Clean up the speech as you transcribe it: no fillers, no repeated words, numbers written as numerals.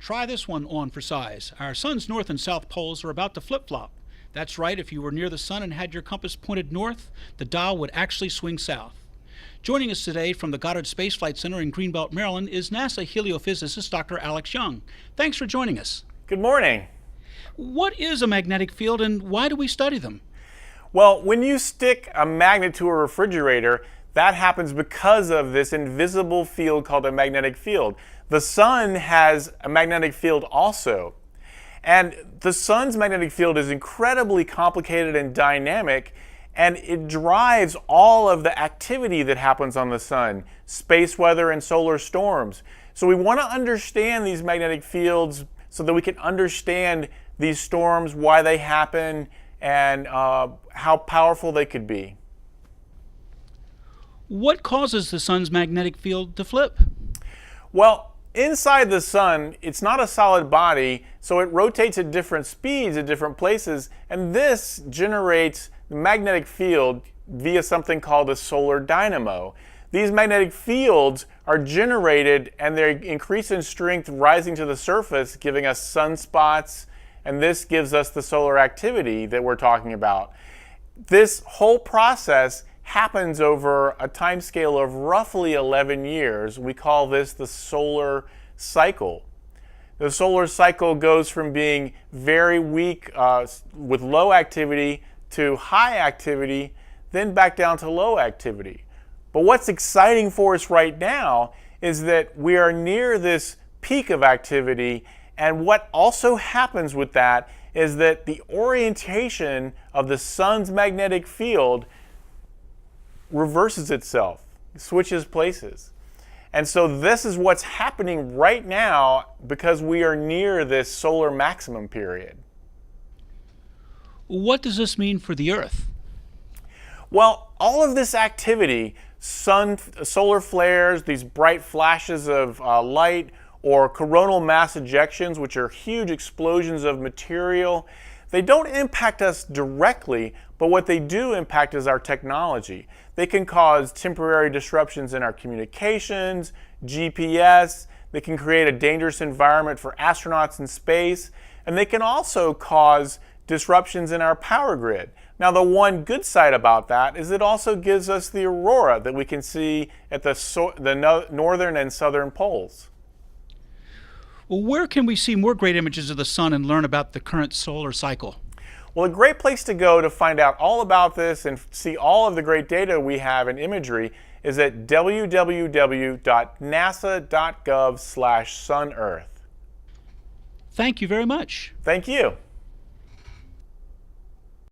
Try this one on for size. Our sun's north and south poles are about to flip-flop. That's right, if you were near the sun and had your compass pointed north, the dial would actually swing south. Joining us today from the Goddard Space Flight Center in Greenbelt, Maryland is NASA heliophysicist Dr. Alex Young. Thanks for joining us. Good morning. What is a magnetic field and why do we study them? Well, when you stick a magnet to a refrigerator, that happens because of this invisible field called a magnetic field. The sun has a magnetic field also. And the sun's magnetic field is incredibly complicated and dynamic, and it drives all of the activity that happens on the sun, space weather and solar storms. So we want to understand these magnetic fields so that we can understand these storms, why they happen, and how powerful they could be. What causes the sun's magnetic field to flip? Well, inside the sun, it's not a solid body, so it rotates at different speeds at different places, and this generates the magnetic field via something called a solar dynamo. These magnetic fields are generated and they increase in strength rising to the surface, giving us sunspots, and this gives us the solar activity that we're talking about. This whole process happens over a time scale of roughly 11 years. We call this the solar cycle. The solar cycle goes from being very weak with low activity to high activity, then back down to low activity. But what's exciting for us right now is that we are near this peak of activity, and what also happens with that is that the orientation of the sun's magnetic field reverses itself, switches places. And so this is what's happening right now because we are near this solar maximum period. What does this mean for the Earth? Well, all of this activity, solar flares, these bright flashes of light, or coronal mass ejections, which are huge explosions of material, they don't impact us directly, but what they do impact is our technology. They can cause temporary disruptions in our communications, GPS, they can create a dangerous environment for astronauts in space, and they can also cause disruptions in our power grid. Now, the one good side about that is it also gives us the aurora that we can see at the northern and southern poles. Well, where can we see more great images of the sun and learn about the current solar cycle? Well, a great place to go to find out all about this and see all of the great data we have in imagery is at www.nasa.gov/sunearth. Thank you very much. Thank you.